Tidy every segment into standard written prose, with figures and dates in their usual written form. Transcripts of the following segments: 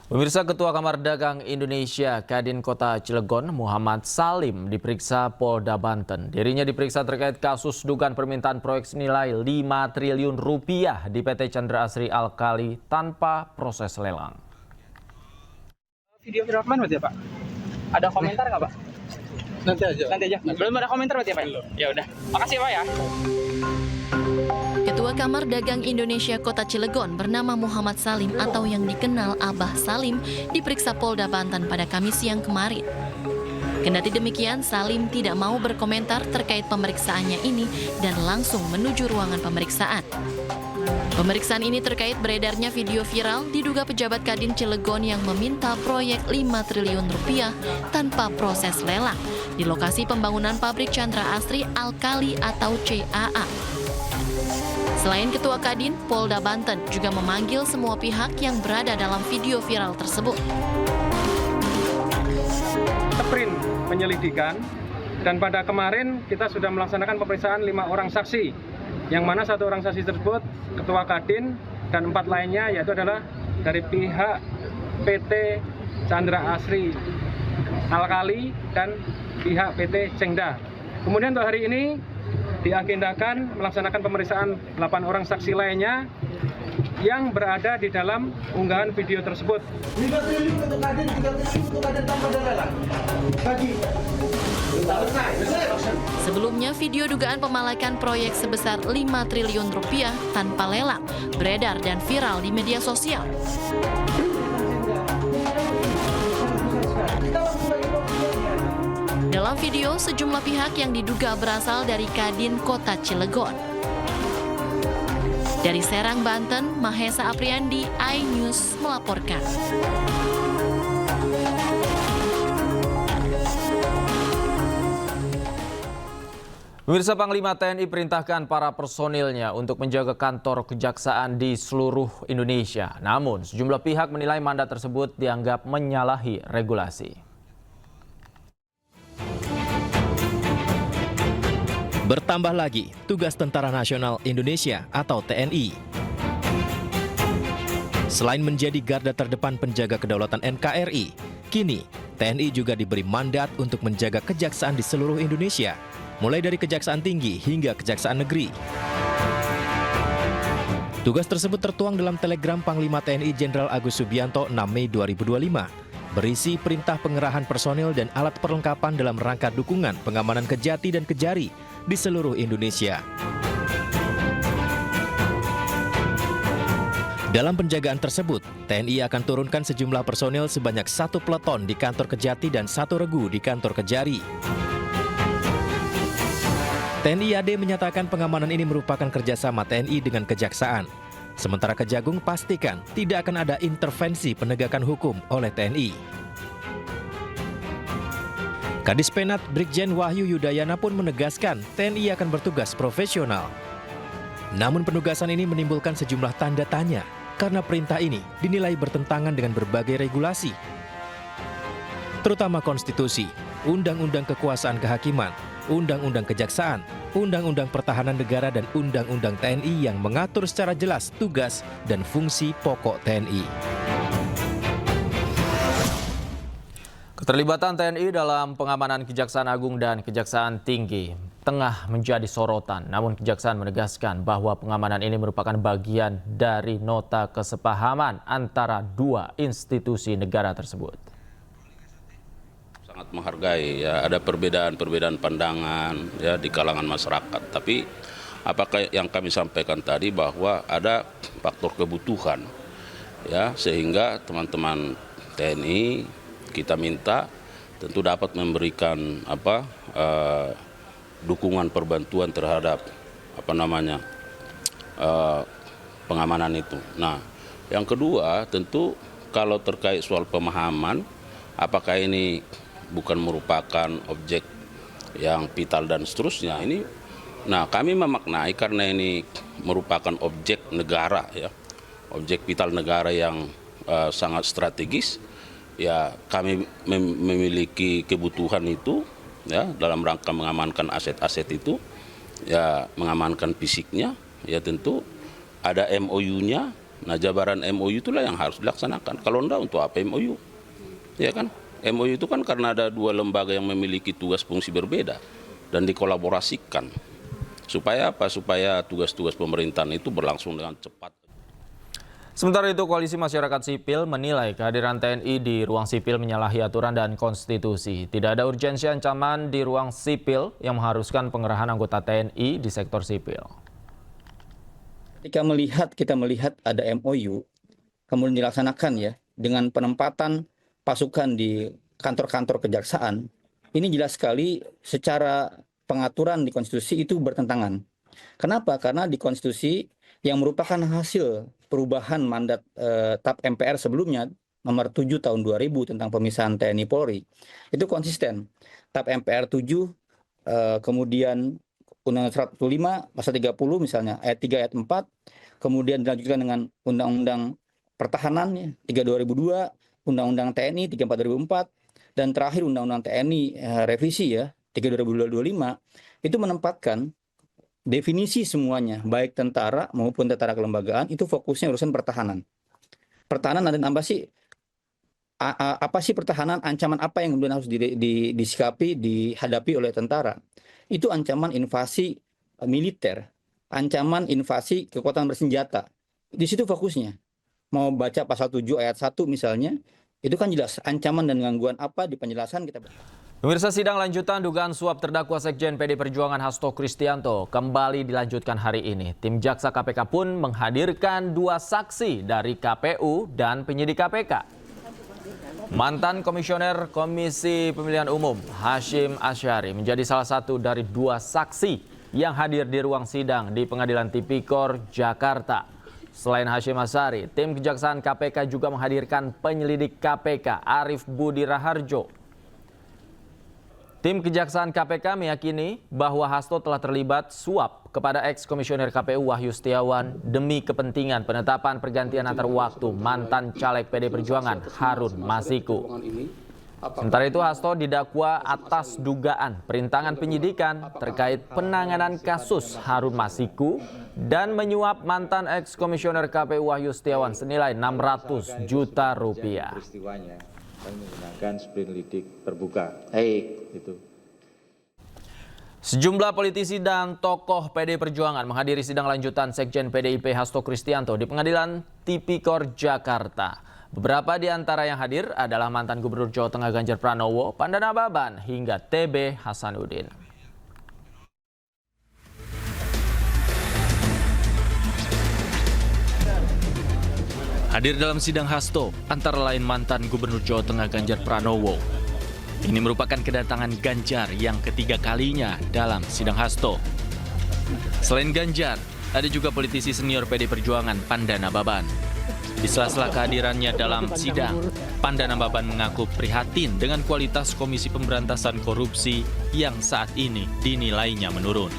Pemirsa, Ketua Kamar Dagang Indonesia Kadin Kota Cilegon Muhammad Salim diperiksa Polda Banten. Dirinya diperiksa terkait kasus dugaan permintaan proyek senilai 5 triliun rupiah di PT Chandra Asri Alkali tanpa proses lelang. Video viral kemana berarti ya Pak? Ada komentar nggak Pak? Nanti aja. Nanti aja. Belum ada komentar berarti ya Pak? Ya udah. Makasih ya Pak ya. Ketua Kamar Dagang Indonesia Kota Cilegon bernama Muhammad Salim atau yang dikenal Abah Salim diperiksa Polda Banten pada Kamis siang kemarin. Kendati demikian, Salim tidak mau berkomentar terkait pemeriksaannya ini dan langsung menuju ruangan pemeriksaan. Pemeriksaan ini terkait beredarnya video viral diduga pejabat Kadin Cilegon yang meminta proyek 5 triliun rupiah tanpa proses lelang di lokasi pembangunan pabrik Chandra Asri Alkali atau CAA. Selain Ketua Kadin, Polda Banten juga memanggil semua pihak yang berada dalam video viral tersebut. Sprint penyelidikan dan pada kemarin kita sudah melaksanakan pemeriksaan 5 orang saksi, yang mana 1 orang saksi tersebut Ketua Kadin dan 4 lainnya yaitu adalah dari pihak PT Chandra Asri Alkali dan pihak PT Cengda. Kemudian untuk hari ini diagendakan melaksanakan pemeriksaan 8 orang saksi lainnya yang berada di dalam unggahan video tersebut. 5 triliun untuk Kadin, 3 triliun untuk Kadin tanpa ada lelang. Bagi. Sebelumnya, video dugaan pemalakan proyek sebesar 5 triliun rupiah tanpa lelang beredar dan viral di media sosial. Dalam video, sejumlah pihak yang diduga berasal dari Kadin Kota Cilegon. Dari Serang, Banten, Mahesa Apriandi, iNews melaporkan. Pemirsa, Panglima TNI perintahkan para personilnya untuk menjaga kantor kejaksaan di seluruh Indonesia. Namun, sejumlah pihak menilai mandat tersebut dianggap menyalahi regulasi. Bertambah lagi tugas Tentara Nasional Indonesia atau TNI. Selain menjadi garda terdepan penjaga kedaulatan NKRI, kini TNI juga diberi mandat untuk menjaga kejaksaan di seluruh Indonesia, mulai dari Kejaksaan Tinggi hingga Kejaksaan Negeri. Tugas tersebut tertuang dalam telegram Panglima TNI Jenderal Agus Subianto 6 Mei 2025, berisi perintah pengerahan personil dan alat perlengkapan dalam rangka dukungan pengamanan Kejati dan Kejari di seluruh Indonesia. Dalam penjagaan tersebut, TNI akan turunkan sejumlah personil sebanyak 1 peleton di kantor Kejati dan 1 regu di kantor Kejari. TNI AD menyatakan pengamanan ini merupakan kerjasama TNI dengan Kejaksaan. Sementara Kejagung pastikan tidak akan ada intervensi penegakan hukum oleh TNI. Kadis Penat Brigjen Wahyu Yudayana pun menegaskan TNI akan bertugas profesional. Namun penugasan ini menimbulkan sejumlah tanda tanya karena perintah ini dinilai bertentangan dengan berbagai regulasi, terutama konstitusi, Undang-Undang Kekuasaan Kehakiman, Undang-Undang Kejaksaan, Undang-Undang Pertahanan Negara dan Undang-Undang TNI yang mengatur secara jelas tugas dan fungsi pokok TNI. Keterlibatan TNI dalam pengamanan Kejaksaan Agung dan Kejaksaan Tinggi tengah menjadi sorotan. Namun Kejaksaan menegaskan bahwa pengamanan ini merupakan bagian dari nota kesepahaman antara 2 institusi negara tersebut. Sangat menghargai ya, ada perbedaan pandangan ya di kalangan masyarakat. Tapi apakah yang kami sampaikan tadi bahwa ada faktor kebutuhan ya, sehingga teman-teman TNI kita minta tentu dapat memberikan dukungan perbantuan terhadap pengamanan itu. Nah, yang kedua tentu kalau terkait soal pemahaman apakah ini bukan merupakan objek yang vital dan seterusnya ini. Nah, kami memaknai karena ini merupakan objek negara ya, objek vital negara yang sangat strategis. Ya, kami memiliki kebutuhan itu ya dalam rangka mengamankan aset-aset itu, ya mengamankan fisiknya, ya tentu ada MOU-nya Nah, jabaran MOU itulah yang harus dilaksanakan. Kalau enggak, untuk apa MOU? Ya kan? MOU itu kan karena ada dua lembaga yang memiliki tugas fungsi berbeda dan dikolaborasikan. Supaya apa? Supaya tugas-tugas pemerintahan itu berlangsung dengan cepat. Sementara itu, Koalisi Masyarakat Sipil menilai kehadiran TNI di ruang sipil menyalahi aturan dan konstitusi. Tidak ada urgensi ancaman di ruang sipil yang mengharuskan pengerahan anggota TNI di sektor sipil. Ketika kita melihat ada MOU, kemudian dilaksanakan ya dengan penempatan pasukan di kantor-kantor kejaksaan, ini jelas sekali secara pengaturan di konstitusi itu bertentangan. Kenapa? Karena di konstitusi yang merupakan hasil perubahan mandat TAP MPR sebelumnya nomor 7 tahun 2000 tentang pemisahan TNI Polri itu konsisten. TAP MPR 7 kemudian Undang-Undang 105 pasal 30 misalnya ayat 3 ayat 4 kemudian dilanjutkan dengan Undang-Undang Pertahanan 3 2002, Undang-Undang TNI 34 2004 dan terakhir Undang-Undang TNI revisi 3 2025 itu menempatkan definisi semuanya, baik tentara maupun tentara kelembagaan, itu fokusnya urusan pertahanan. Pertahanan dan apa sih pertahanan, ancaman apa yang kemudian harus disikapi, dihadapi oleh tentara. Itu ancaman invasi militer, ancaman invasi kekuatan bersenjata. Di situ fokusnya. Mau baca pasal 7 ayat 1 misalnya, itu kan jelas ancaman dan gangguan apa di penjelasan kita. Pemirsa, sidang lanjutan dugaan suap terdakwa Sekjen PD Perjuangan Hasto Kristianto kembali dilanjutkan hari ini. Tim Jaksa KPK pun menghadirkan 2 saksi dari KPU dan penyidik KPK. Mantan Komisioner Komisi Pemilihan Umum Hashim Asyari menjadi salah satu dari 2 saksi yang hadir di ruang sidang di Pengadilan Tipikor, Jakarta. Selain Hashim Asyari, tim Kejaksaan KPK juga menghadirkan penyelidik KPK Arief Budi Raharjo. Tim Kejaksaan KPK meyakini bahwa Hasto telah terlibat suap kepada ex-komisioner KPU Wahyu Setiawan demi kepentingan penetapan pergantian antar waktu mantan caleg PD Perjuangan Harun Masiku. Sementara itu, Hasto didakwa atas dugaan perintangan penyidikan terkait penanganan kasus Harun Masiku dan menyuap mantan ex-komisioner KPU Wahyu Setiawan senilai 600 juta rupiah. Menggunakan sprindik terbuka. Itu. Sejumlah politisi dan tokoh PD Perjuangan menghadiri sidang lanjutan Sekjen PDIP Hasto Kristianto di Pengadilan Tipikor, Jakarta. Beberapa di antara yang hadir adalah mantan Gubernur Jawa Tengah Ganjar Pranowo, Pandana Baban, hingga TB Hasanuddin. Hadir dalam sidang Hasto, antara lain mantan Gubernur Jawa Tengah Ganjar Pranowo. Ini merupakan kedatangan Ganjar yang ketiga kalinya dalam sidang Hasto. Selain Ganjar, ada juga politisi senior PD Perjuangan Pandana Baban. Di sela-sela kehadirannya dalam sidang, Pandana Baban mengaku prihatin dengan kualitas Komisi Pemberantasan Korupsi yang saat ini dinilainya menurun.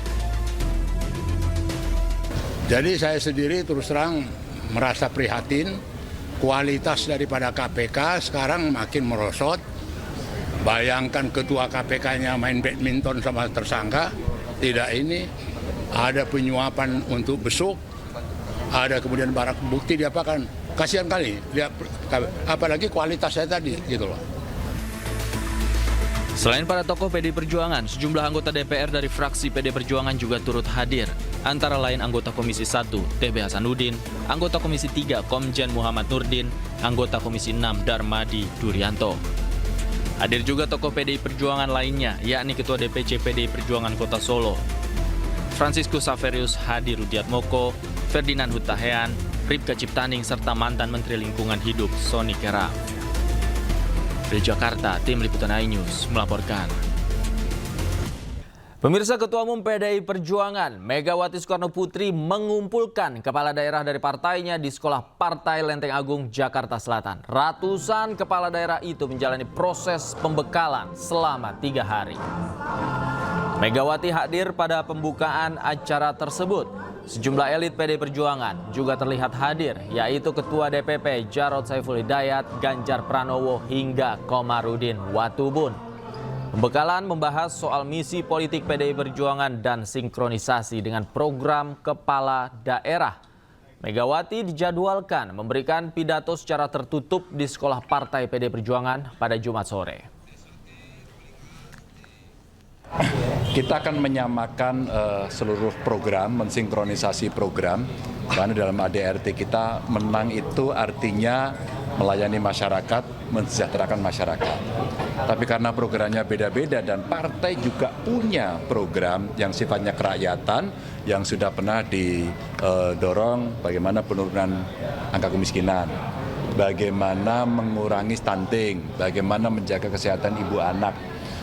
Jadi saya sendiri terus terang merasa prihatin, kualitas daripada KPK sekarang makin merosot. Bayangkan ketua KPK-nya main badminton sama tersangka, tidak ini, ada penyuapan untuk besuk, ada kemudian barang bukti diapakan. Kasihan kali, lihat, apalagi kualitas saya tadi, gitu loh. Selain para tokoh PD Perjuangan, sejumlah anggota DPR dari fraksi PD Perjuangan juga turut hadir. Antara lain anggota Komisi 1 TB Hasanuddin, anggota Komisi 3 Komjen Muhammad Nurdin, anggota Komisi 6 Darmadi Durianto. Hadir juga tokoh PDI Perjuangan lainnya, yakni Ketua DPC PDI Perjuangan Kota Solo, Franciscus Saverius Hadi Rudiatmoko, Ferdinand Hutahean, Ripka Ciptaning, serta mantan Menteri Lingkungan Hidup Soni Kera. Dari Jakarta, tim Liputan iNews melaporkan. Pemirsa, Ketua Umum PDI Perjuangan Megawati Soekarnoputri mengumpulkan kepala daerah dari partainya di Sekolah Partai Lenteng Agung, Jakarta Selatan. Ratusan kepala daerah itu menjalani proses pembekalan selama 3 hari. Megawati hadir pada pembukaan acara tersebut. Sejumlah elit PDI Perjuangan juga terlihat hadir, yaitu Ketua DPP Jarod Saiful Hidayat, Ganjar Pranowo, hingga Komarudin Watubun. Pembekalan membahas soal misi politik PDI Perjuangan dan sinkronisasi dengan program kepala daerah Megawati dijadwalkan memberikan pidato secara tertutup di sekolah Partai PD Perjuangan pada Jumat sore. Kita akan menyamakan seluruh program, mensinkronisasi program, karena dalam ADRT kita menang itu artinya melayani masyarakat, mensejahterakan masyarakat. Tapi karena programnya beda-beda dan partai juga punya program yang sifatnya kerakyatan, yang sudah pernah didorong bagaimana penurunan angka kemiskinan, bagaimana mengurangi stunting, bagaimana menjaga kesehatan ibu anak.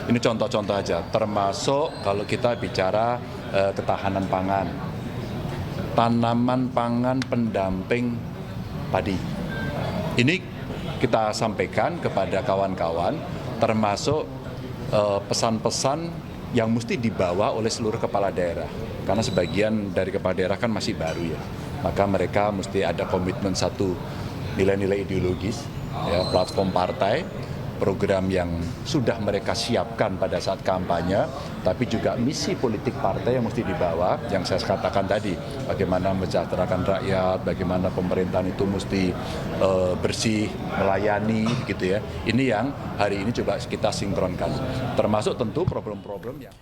Ini contoh-contoh aja, termasuk kalau kita bicara ketahanan pangan, tanaman pangan pendamping padi. Ini kita sampaikan kepada kawan-kawan, termasuk pesan-pesan yang mesti dibawa oleh seluruh kepala daerah. Karena sebagian dari kepala daerah kan masih baru ya, maka mereka mesti ada komitmen satu, nilai-nilai ideologis, ya, platform partai, program yang sudah mereka siapkan pada saat kampanye, tapi juga misi politik partai yang mesti dibawa, yang saya katakan tadi, bagaimana mensejahterakan rakyat, bagaimana pemerintahan itu mesti bersih, melayani, gitu ya. Ini yang hari ini coba kita sinkronkan, termasuk tentu problem-problem yang...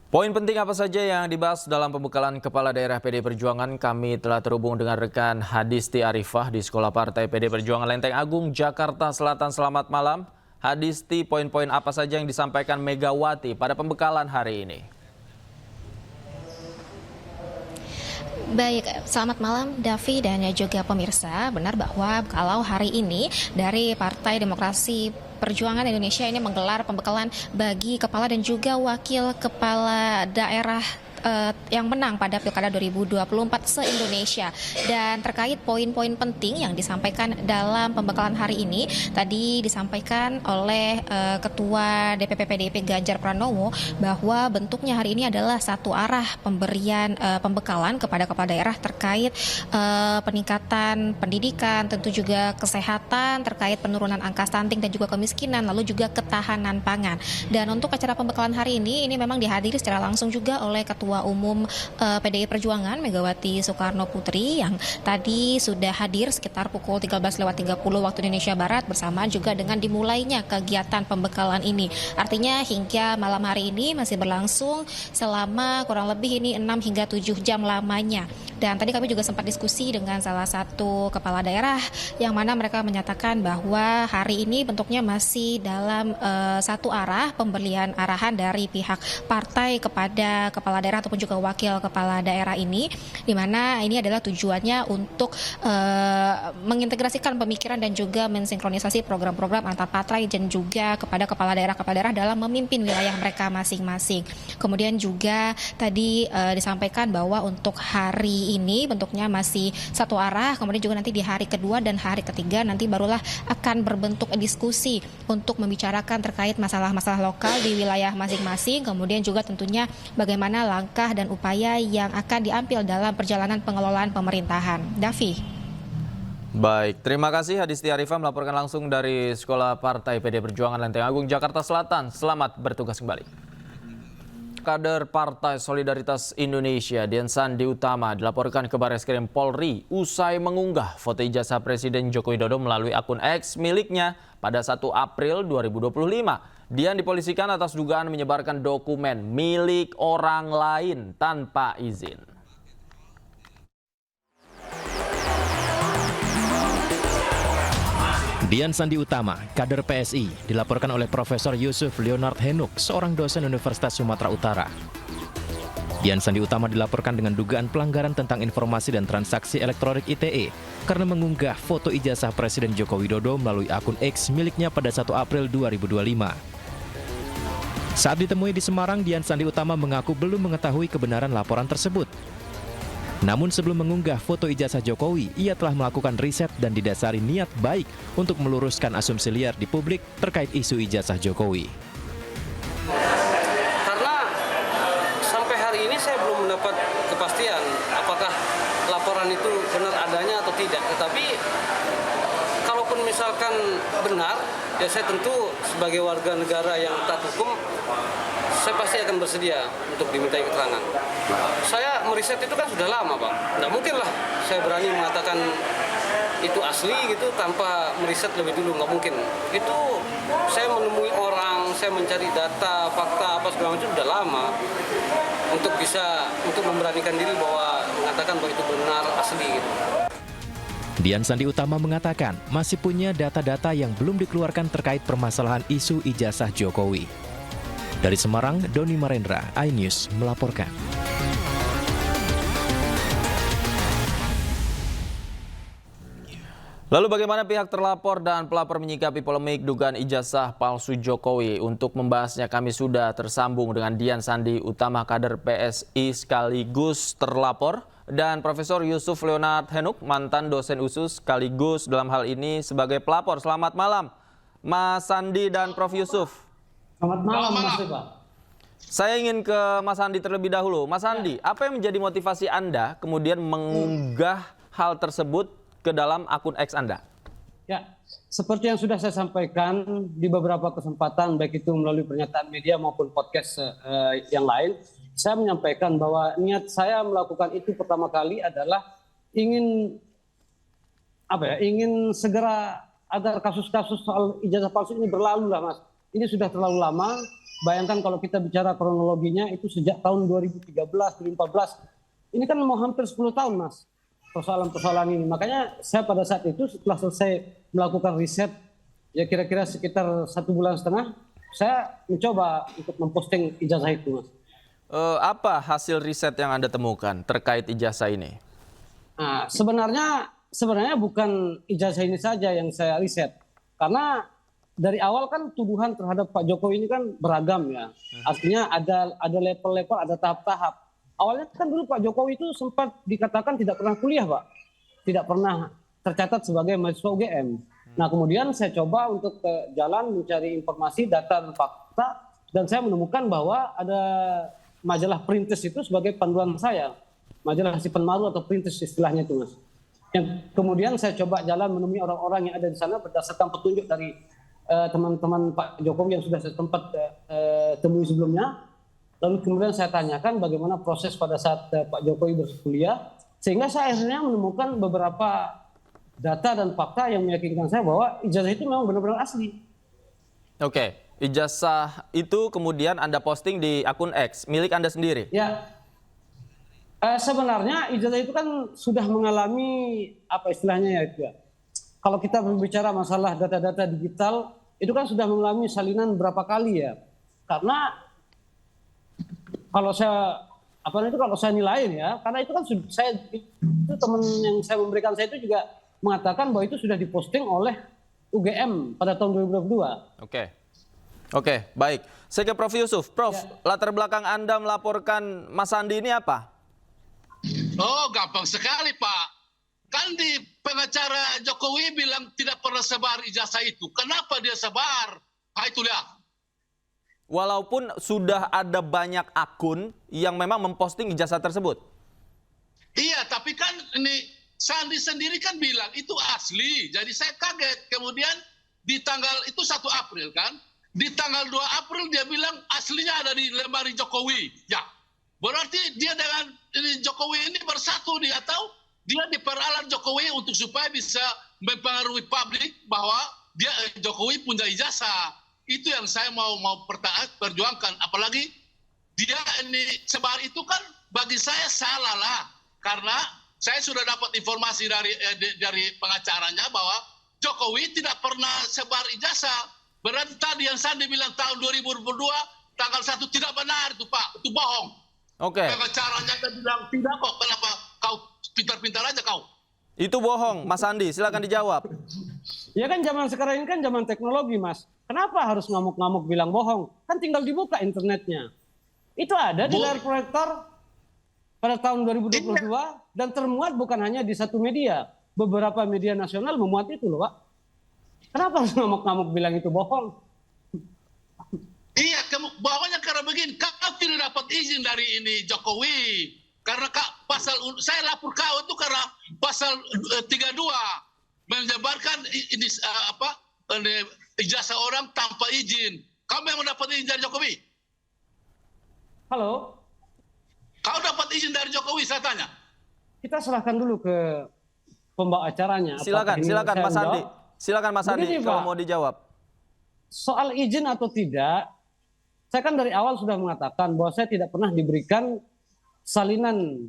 Poin penting apa saja yang dibahas dalam pembekalan Kepala Daerah PD Perjuangan? Kami telah terhubung dengan rekan Hadisti Arifah di Sekolah Partai PD Perjuangan Lenteng Agung, Jakarta Selatan. Selamat malam. Hadisti, poin-poin apa saja yang disampaikan Megawati pada pembekalan hari ini? Baik, selamat malam Davi dan juga pemirsa. Benar bahwa kalau hari ini dari Partai Demokrasi Perjuangan Indonesia ini menggelar pembekalan bagi kepala dan juga wakil kepala daerah yang menang pada Pilkada 2024 se-Indonesia. Dan terkait poin-poin penting yang disampaikan dalam pembekalan hari ini, tadi disampaikan oleh Ketua DPP PDIP Ganjar Pranowo bahwa bentuknya hari ini adalah satu arah pemberian pembekalan kepada kepala daerah terkait peningkatan pendidikan, tentu juga kesehatan, terkait penurunan angka stunting dan juga kemiskinan, lalu juga ketahanan pangan. Dan untuk acara pembekalan hari ini memang dihadiri secara langsung juga oleh Ketua Umum PDI Perjuangan Megawati Soekarno Putri yang tadi sudah hadir sekitar pukul 13.30 waktu Indonesia Barat bersama juga dengan dimulainya kegiatan pembekalan ini. Artinya hingga malam hari ini masih berlangsung selama kurang lebih ini 6 hingga 7 jam lamanya. Dan tadi kami juga sempat diskusi dengan salah satu kepala daerah yang mana mereka menyatakan bahwa hari ini bentuknya masih dalam satu arah, pemberian arahan dari pihak partai kepada kepala daerah ataupun juga wakil kepala daerah ini, di mana ini adalah tujuannya untuk mengintegrasikan pemikiran dan juga mensinkronisasi program-program antar partai dan juga kepada kepala daerah dalam memimpin wilayah mereka masing-masing. Kemudian juga tadi disampaikan bahwa untuk hari ini bentuknya masih satu arah, kemudian juga nanti di hari kedua dan hari ketiga nanti barulah akan berbentuk diskusi untuk membicarakan terkait masalah-masalah lokal di wilayah masing-masing, kemudian juga tentunya bagaimana langkah dan upaya yang akan diambil dalam perjalanan pengelolaan pemerintahan. Davi. Baik, terima kasih Hadisti Arifah melaporkan langsung dari Sekolah Partai PD Perjuangan Lenteng Agung, Jakarta Selatan. Selamat bertugas kembali. Kader Partai Solidaritas Indonesia, Dian Sandi Utama, dilaporkan ke Barreskrim Polri usai mengunggah foto ijazah Presiden Joko Widodo melalui akun X miliknya pada 1 April 2025. Dian dipolisikan atas dugaan menyebarkan dokumen milik orang lain tanpa izin. Dian Sandi Utama, kader PSI, dilaporkan oleh Profesor Yusuf Leonard Henuk, seorang dosen Universitas Sumatera Utara. Dian Sandi Utama dilaporkan dengan dugaan pelanggaran tentang informasi dan transaksi elektronik ITE karena mengunggah foto ijazah Presiden Joko Widodo melalui akun X miliknya pada 1 April 2025. Saat ditemui di Semarang, Dian Sandi Utama mengaku belum mengetahui kebenaran laporan tersebut. Namun sebelum mengunggah foto ijazah Jokowi, ia telah melakukan riset dan didasari niat baik untuk meluruskan asumsi liar di publik terkait isu ijazah Jokowi. Karena sampai hari ini saya belum mendapat kepastian apakah laporan itu benar adanya atau tidak. Tetapi kalaupun misalkan benar, ya saya tentu sebagai warga negara yang taat hukum, saya pasti akan bersedia untuk dimintai keterangan. Saya meriset itu kan sudah lama, Pak. Nggak mungkin lah saya berani mengatakan itu asli gitu tanpa meriset lebih dulu, nggak mungkin. Itu saya menemui orang, saya mencari data, fakta, apa segala macam sudah lama untuk memberanikan diri bahwa mengatakan bahwa itu benar asli gitu. Dian Sandi Utama mengatakan masih punya data-data yang belum dikeluarkan terkait permasalahan isu ijazah Jokowi. Dari Semarang, Doni Marendra, iNews melaporkan. Lalu bagaimana pihak terlapor dan pelapor menyikapi polemik dugaan ijazah palsu Jokowi? Untuk membahasnya kami sudah tersambung dengan Dian Sandi Utama, kader PSI sekaligus terlapor, dan Profesor Yusuf Leonard Henuk, mantan dosen USUS sekaligus dalam hal ini sebagai pelapor. Selamat malam, Mas Sandi dan Prof. Yusuf. Selamat malam, Mas Rifa. Saya ingin ke Mas Sandi terlebih dahulu. Mas Sandi, apa yang menjadi motivasi Anda kemudian mengunggah hal tersebut ke dalam akun X Anda? Ya, seperti yang sudah saya sampaikan di beberapa kesempatan, baik itu melalui pernyataan media maupun podcast yang lain, saya menyampaikan bahwa niat saya melakukan itu pertama kali adalah ingin segera agar kasus-kasus soal ijazah palsu ini berlalu lah, Mas. Ini sudah terlalu lama. Bayangkan kalau kita bicara kronologinya itu sejak tahun 2013, 2014. Ini kan mau hampir 10 tahun, Mas, persoalan-persoalan ini. Makanya saya pada saat itu setelah selesai melakukan riset, ya kira-kira sekitar 1,5 bulan, saya mencoba untuk memposting ijazah itu, Mas. Apa hasil riset yang Anda temukan terkait ijazah ini? Nah, sebenarnya bukan ijazah ini saja yang saya riset. Karena dari awal kan tuduhan terhadap Pak Jokowi ini kan beragam ya. Artinya ada level-level, ada tahap-tahap. Awalnya kan dulu Pak Jokowi itu sempat dikatakan tidak pernah kuliah, Pak. Tidak pernah tercatat sebagai mahasiswa UGM. Nah, kemudian saya coba untuk ke jalan mencari informasi, data dan fakta, dan saya menemukan bahwa ada majalah Perintis itu sebagai panduan saya. Majalah Si Penmaru atau Perintis istilahnya itu, Mas. Yang kemudian saya coba jalan menemui orang-orang yang ada di sana berdasarkan petunjuk dari teman-teman Pak Jokowi yang sudah saya sempat temui sebelumnya. Lalu kemudian saya tanyakan bagaimana proses pada saat Pak Jokowi berkuliah, sehingga saya akhirnya menemukan beberapa data dan fakta yang meyakinkan saya bahwa ijazah itu memang benar-benar asli. Oke, ijazah itu kemudian Anda posting di akun X, milik Anda sendiri? Ya, sebenarnya ijazah itu kan sudah mengalami apa istilahnya ya. Kalau kita berbicara masalah data-data digital, itu kan sudah mengalami salinan berapa kali ya. Karena kalau saya nilai ya, karena itu kan itu teman yang saya memberikan saya itu juga mengatakan bahwa itu sudah diposting oleh UGM pada tahun 2022. Oke, baik. Saya ke Prof. Yusuf. Prof, latar belakang Anda melaporkan Mas Sandi ini apa? Oh, gampang sekali, Pak. Kan di pengacara Jokowi bilang tidak pernah sebar ijazah itu. Kenapa dia sebar? Itu lihat. Walaupun sudah ada banyak akun yang memang memposting ijazah tersebut. Iya, tapi kan ini Sandi sendiri kan bilang itu asli. Jadi saya kaget. Kemudian di tanggal itu 1 April kan. Di tanggal 2 April dia bilang aslinya ada di lemari Jokowi. Ya, berarti dia dengan Jokowi ini bersatu dia, atau dia diperalat Jokowi untuk supaya bisa mempengaruhi publik bahwa dia Jokowi punya ijazah. Itu yang saya mau perjuangkan. Apalagi dia ini sebar itu kan bagi saya salah lah, karena saya sudah dapat informasi dari pengacaranya bahwa Jokowi tidak pernah sebar ijazah. Berarti tadi yang Sandi bilang tahun 2022 tanggal 1 tidak benar itu, Pak. Itu bohong. Oke. Pengacaranya kan bilang tidak kok. Kenapa kau pintar-pintar aja kau? Itu bohong, Mas Sandi. Silakan dijawab. Ya kan zaman sekarang ini kan zaman teknologi, Mas. Kenapa harus ngamuk-ngamuk bilang bohong? Kan tinggal dibuka internetnya. Itu ada di layar proyektor pada tahun 2022 dan termuat bukan hanya di satu media. Beberapa media nasional memuat itu loh, Pak. Kenapa harus ngamuk-ngamuk bilang itu bohong? Iya, bohongnya karena begini, kau tidak dapat izin dari ini Jokowi. Karena saya lapor kau itu karena pasal 32 menyebarkan ini ijazah orang tanpa izin. Kamu yang mendapat izin dari Jokowi? Halo. Kau dapat izin dari Jokowi, saya tanya. Kita serahkan dulu ke pembawa acaranya. Silakan Mas Andi. Silakan Mas Andi kalau mau dijawab. Soal izin atau tidak, saya kan dari awal sudah mengatakan bahwa saya tidak pernah diberikan salinan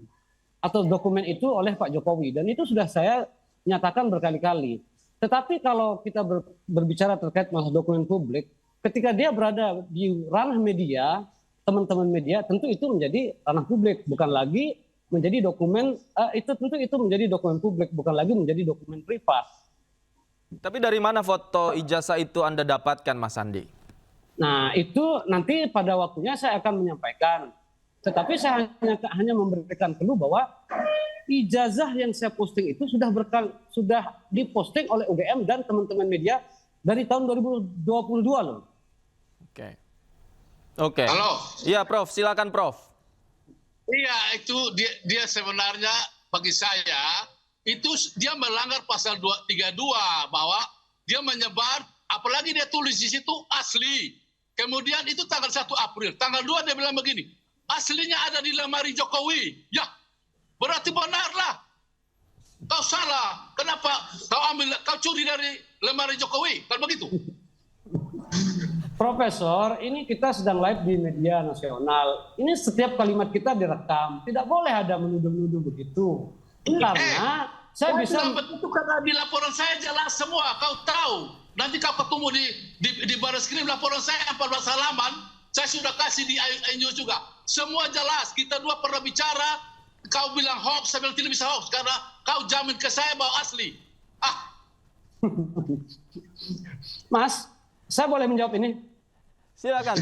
atau dokumen itu oleh Pak Jokowi, dan itu sudah saya nyatakan berkali-kali. Tetapi kalau kita berbicara terkait masalah dokumen publik, ketika dia berada di ranah media, teman-teman media, tentu itu menjadi ranah publik, bukan lagi menjadi dokumen itu menjadi dokumen publik, bukan lagi menjadi dokumen privat. Tapi dari mana foto ijazah itu Anda dapatkan, Mas Andi? Nah, itu nanti pada waktunya saya akan menyampaikan. Tetapi saya hanya memberikan clue bahwa ijazah yang saya posting itu sudah diposting oleh UGM dan teman-teman media dari tahun 2022 loh. Oke. Halo. Iya, Prof. Silakan, Prof. Iya, itu dia sebenarnya bagi saya itu dia melanggar pasal 232 bahwa dia menyebar, apalagi dia tulis di situ asli. Kemudian itu tanggal 1 April, tanggal 2 dia bilang begini, aslinya ada di lemari Jokowi. Ya, berarti benarlah. Kau salah. Kenapa kau curi dari lemari Jokowi? Kan begitu. Profesor, ini kita sedang live di media nasional. Ini setiap kalimat kita direkam. Tidak boleh ada menuduh-nuduh begitu. Ini karena saya bisa... Itu karena di laporan saya jelas semua. Kau tahu. Nanti kau ketemu di Barreskrim laporan saya 14 halaman. Saya sudah kasih di iNews juga. Semua jelas. Kita dua pernah bicara. Kau bilang hoax, saya bilang tidak bisa hoax. Karena kau jamin ke saya bahwa asli. Mas, saya boleh menjawab ini? Silakan.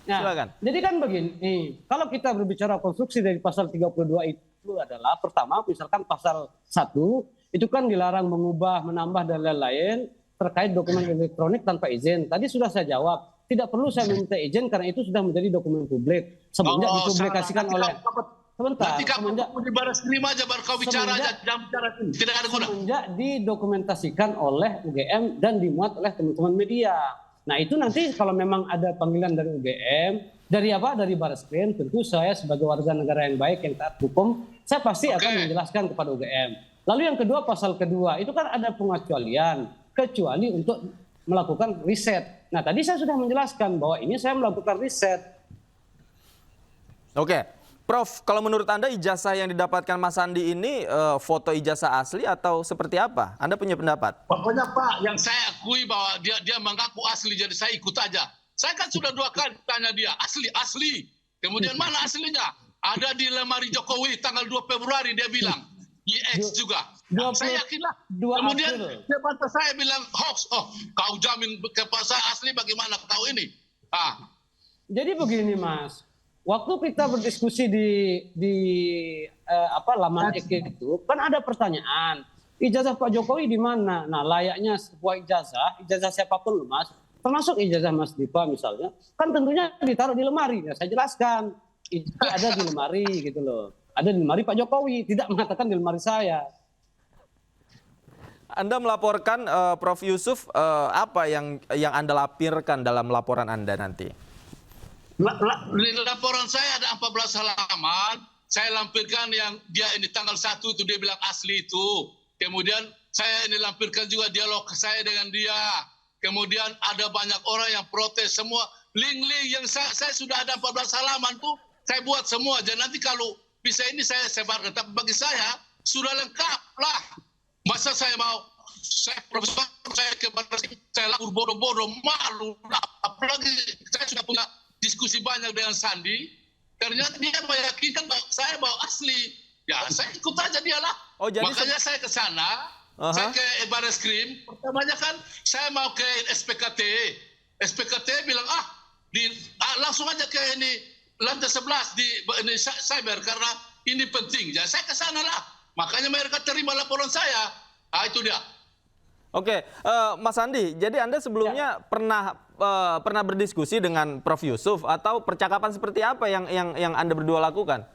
Silakan. Jadi kan begini, kalau kita berbicara konstruksi dari pasal 32 itu adalah pertama, misalkan pasal 1 itu kan dilarang mengubah, menambah dan lain-lain terkait dokumen elektronik tanpa izin. Tadi sudah saya jawab, tidak perlu saya minta izin karena itu sudah menjadi dokumen publik semenjak dipublikasikan oleh sebentar. Semenjak di Barreskrim aja baru kau bicara aja, jangan bicara sini. Tidak ada guna. Semenjak didokumentasikan oleh UGM dan dimuat oleh teman-teman media. Nah itu nanti kalau memang ada panggilan dari UGM, dari Barreskrim, tentu saya sebagai warga negara yang baik, yang taat hukum, saya pasti akan menjelaskan kepada UGM. Lalu yang kedua, pasal kedua, itu kan ada pengecualian, kecuali untuk melakukan riset. Nah tadi saya sudah menjelaskan bahwa ini saya melakukan riset. Oke, Prof, kalau menurut Anda ijazah yang didapatkan Mas Andi ini foto ijazah asli atau seperti apa? Anda punya pendapat? Pokoknya Pak, yang saya akui bahwa dia mengaku asli, jadi saya ikut aja. Saya kan sudah 2 kali tanya dia, asli. Kemudian mana aslinya? Ada di lemari Jokowi tanggal 2 Februari dia bilang. IX juga. Saya yakinlah. Kemudian debat saya bilang hoax. Oh, kau jamin ke pasal asli bagaimana kau ini? Jadi begini Mas. Waktu kita berdiskusi di laman X itu kan ada pertanyaan, ijazah Pak Jokowi di mana? Nah, layaknya sebuah ijazah siapapun loh Mas, termasuk ijazah Mas Dipa misalnya, kan tentunya ditaruh di lemari. Ya, saya jelaskan, itu ada di lemari gitu loh. Ada di lemari Pak Jokowi, tidak mengatakan di lemari saya. Anda melaporkan Prof Yusuf, apa yang Anda lampirkan dalam laporan Anda nanti? Di laporan saya ada 14 halaman, saya lampirkan yang dia ini tanggal 1 itu dia bilang asli itu. Kemudian saya ini lampirkan juga dialog saya dengan dia. Kemudian ada banyak orang yang protes semua. Link-link yang saya sudah ada 14 halaman tuh saya buat semua. Jadi nanti kalau bisa ini saya sebarkan. Tapi bagi saya sudah lengkap lah. Masa saya mau, profesor saya ke Barreskrim, saya lapor bodoh-bodoh, malu. Apalagi saya sudah punya diskusi banyak dengan Sandi, ternyata dia meyakinkan bahwa saya bawa asli. Ya, saya ikut aja dia lah. Makanya saya ke sana, saya ke Barreskrim. Pertamanya kan saya mau ke SPKT. SPKT bilang, langsung aja ke ini lantai 11 di ini cyber karena ini penting. Ya, saya ke sana lah. Makanya mereka terima laporan saya. Itu dia. Oke, Mas Andi, jadi Anda sebelumnya pernah berdiskusi dengan Prof Yusuf atau percakapan seperti apa yang Anda berdua lakukan?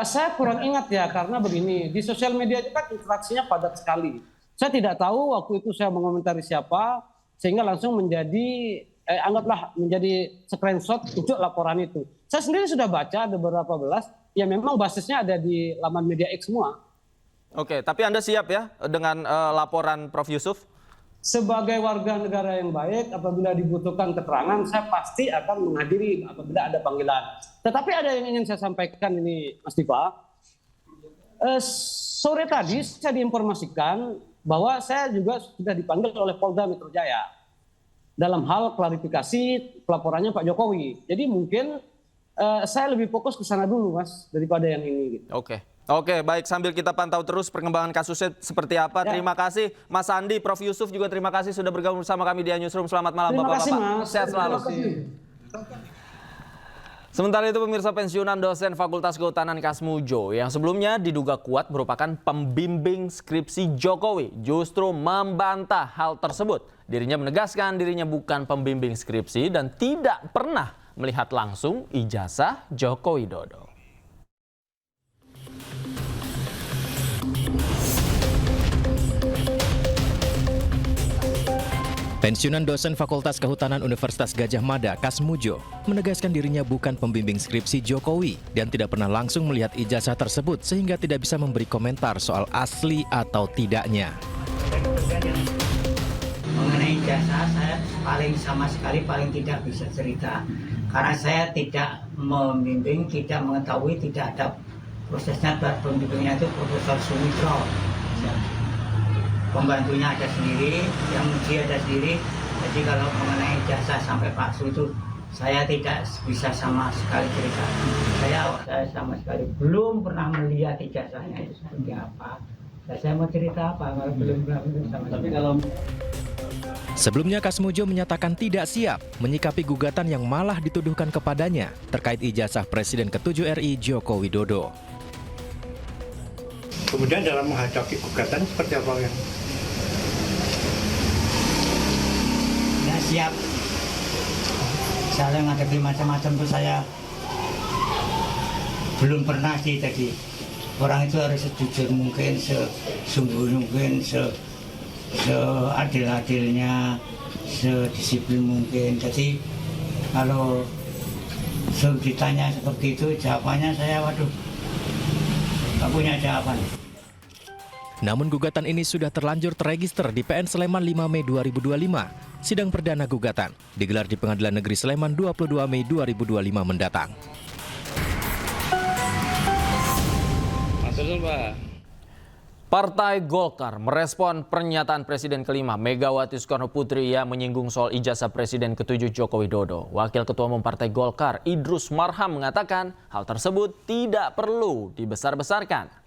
Saya kurang ingat ya, karena begini, di sosial media itu kan interaksinya padat sekali. Saya tidak tahu waktu itu saya mengomentari siapa, sehingga langsung menjadi anggaplah menjadi screenshot untuk laporan itu. Saya sendiri sudah baca ada beberapa belas, ya memang basisnya ada di laman media X semua. Oke, tapi Anda siap ya dengan laporan Prof. Yusuf? Sebagai warga negara yang baik, apabila dibutuhkan keterangan, saya pasti akan menghadiri apabila ada panggilan. Tetapi ada yang ingin saya sampaikan ini, Mas Diva. Sore tadi saya diinformasikan bahwa saya juga sudah dipanggil oleh Polda Metro Jaya dalam hal klarifikasi pelaporannya Pak Jokowi. Jadi mungkin saya lebih fokus ke sana dulu, Mas, daripada yang ini. Gitu. Oke, baik. Sambil kita pantau terus perkembangan kasusnya seperti apa. Ya. Terima kasih Mas Andi, Prof. Yusuf juga terima kasih sudah bergabung bersama kami di Newsroom. Selamat malam Bapak-Bapak. Sehat selalu. Sementara itu pemirsa, pensiunan dosen Fakultas Kehutanan Kasmujo yang sebelumnya diduga kuat merupakan pembimbing skripsi Jokowi justru membantah hal tersebut. Dirinya menegaskan dirinya bukan pembimbing skripsi dan tidak pernah melihat langsung ijazah Joko Widodo. Pensiunan dosen Fakultas Kehutanan Universitas Gadjah Mada, Kasmujo, menegaskan dirinya bukan pembimbing skripsi Jokowi dan tidak pernah langsung melihat ijazah tersebut sehingga tidak bisa memberi komentar soal asli atau tidaknya. Mengenai ijazah, saya sama sekali tidak bisa cerita. Karena saya tidak membimbing, tidak mengetahui, tidak ada prosesnya. Pembimbingnya itu Profesor Sumitro. Pembantunya ada sendiri, yang uji ada sendiri. Jadi kalau mengenai ijazah sampai Pak Su itu saya tidak bisa sama sekali cerita. Saya sama sekali belum pernah melihat ijazahnya itu seperti apa. Saya mau cerita apa kalau belum pernah sama. Tapi kalau sebelumnya Kasmujo menyatakan tidak siap menyikapi gugatan yang malah dituduhkan kepadanya terkait ijazah Presiden ke-7 RI Joko Widodo. Kemudian dalam menghadapi gugatan seperti apa yang? Siap. Saya menghadapi macam-macam itu saya belum pernah sih tadi. Orang itu harus sejujur mungkin, sesungguh mungkin, seadil-adilnya, sedisiplin mungkin. Jadi kalau ditanya seperti itu, jawabannya saya waduh, nggak punya jawaban. Namun gugatan ini sudah terlanjur terregister di PN Sleman 5 Mei 2025. Sidang perdana gugatan digelar di Pengadilan Negeri Sleman 22 Mei 2025 mendatang. Partai Golkar merespon pernyataan Presiden kelima Megawati Soekarno Putri yang menyinggung soal ijazah Presiden ke-7 Joko Widodo. Wakil Ketua Umum Partai Golkar, Idrus Marham, mengatakan hal tersebut tidak perlu dibesar-besarkan.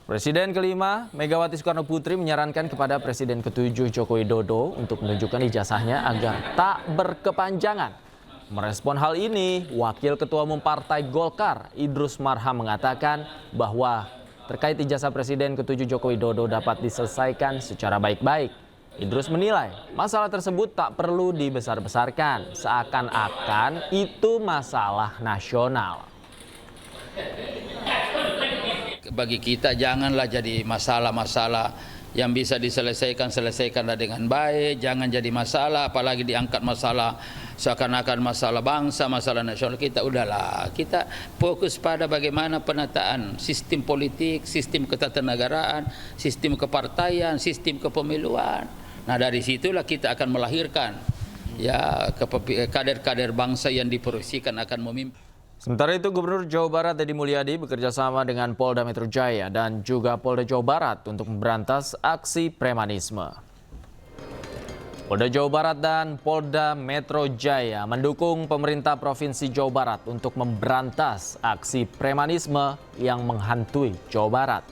Presiden kelima Megawati Soekarno Putri menyarankan kepada Presiden ke-7 Joko Widodo untuk menunjukkan ijazahnya agar tak berkepanjangan. Merespon hal ini, Wakil Ketua Umum Partai Golkar, Idrus Marham, mengatakan bahwa terkait ijazah Presiden ke-7 Joko Widodo dapat diselesaikan secara baik-baik. Idrus menilai masalah tersebut tak perlu dibesar-besarkan, seakan-akan itu masalah nasional. Bagi kita janganlah jadi masalah-masalah yang bisa selesaikanlah dengan baik, jangan jadi masalah, apalagi diangkat masalah seakan-akan masalah bangsa, masalah nasional. Udahlah, kita fokus pada bagaimana penataan sistem politik, sistem ketatanegaraan, sistem kepartaian, sistem kepemiluan. Nah, dari situlah kita akan melahirkan ya kader-kader bangsa yang diproyeksikan akan memimpin. Sementara itu, Gubernur Jawa Barat Deddy Mulyadi bekerjasama dengan Polda Metro Jaya dan juga Polda Jawa Barat untuk memberantas aksi premanisme. Polda Jawa Barat dan Polda Metro Jaya mendukung pemerintah Provinsi Jawa Barat untuk memberantas aksi premanisme yang menghantui Jawa Barat.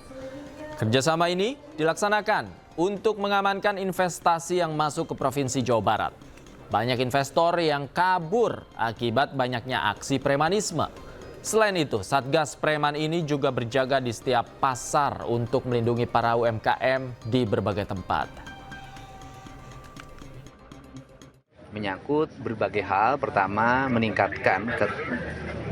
Kerjasama ini dilaksanakan untuk mengamankan investasi yang masuk ke Provinsi Jawa Barat. Banyak investor yang kabur akibat banyaknya aksi premanisme. Selain itu, Satgas Preman ini juga berjaga di setiap pasar untuk melindungi para UMKM di berbagai tempat. Menyangkut berbagai hal, pertama meningkatkan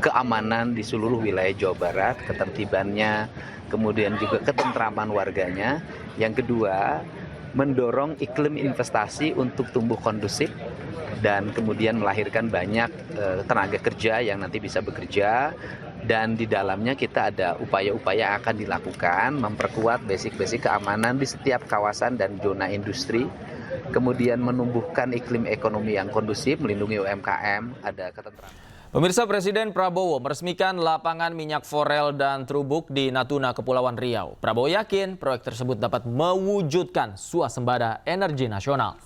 keamanan di seluruh wilayah Jawa Barat, ketertibannya, kemudian juga ketentraman warganya. Yang kedua, mendorong iklim investasi untuk tumbuh kondusif dan kemudian melahirkan banyak tenaga kerja yang nanti bisa bekerja, dan di dalamnya kita ada upaya-upaya yang akan dilakukan memperkuat basic-basic keamanan di setiap kawasan dan zona industri, kemudian menumbuhkan iklim ekonomi yang kondusif, melindungi UMKM, ada ketentraman. Pemirsa, Presiden Prabowo meresmikan lapangan minyak Forel dan Trubuk di Natuna, Kepulauan Riau. Prabowo yakin proyek tersebut dapat mewujudkan swasembada energi nasional.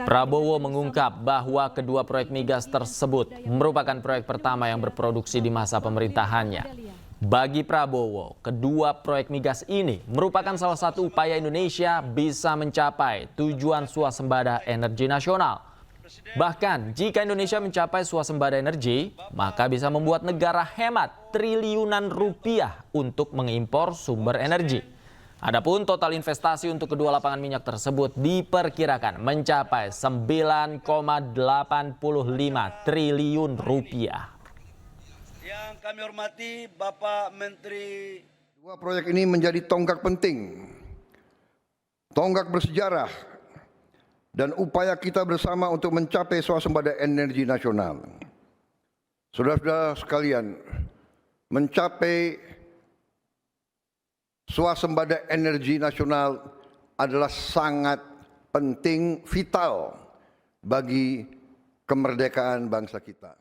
Prabowo mengungkap bahwa kedua proyek migas tersebut merupakan proyek pertama yang berproduksi di masa pemerintahannya. Bagi Prabowo, kedua proyek migas ini merupakan salah satu upaya Indonesia bisa mencapai tujuan swasembada energi nasional. Bahkan jika Indonesia mencapai swasembada energi, maka bisa membuat negara hemat triliunan rupiah untuk mengimpor sumber energi. Adapun total investasi untuk kedua lapangan minyak tersebut diperkirakan mencapai 9,85 triliun rupiah. Yang kami hormati Bapak Menteri. Dua proyek ini menjadi tonggak penting, tonggak bersejarah, dan upaya kita bersama untuk mencapai swasembada energi nasional. Saudara-saudara sekalian, mencapai swasembada energi nasional adalah sangat penting, vital bagi kemerdekaan bangsa kita.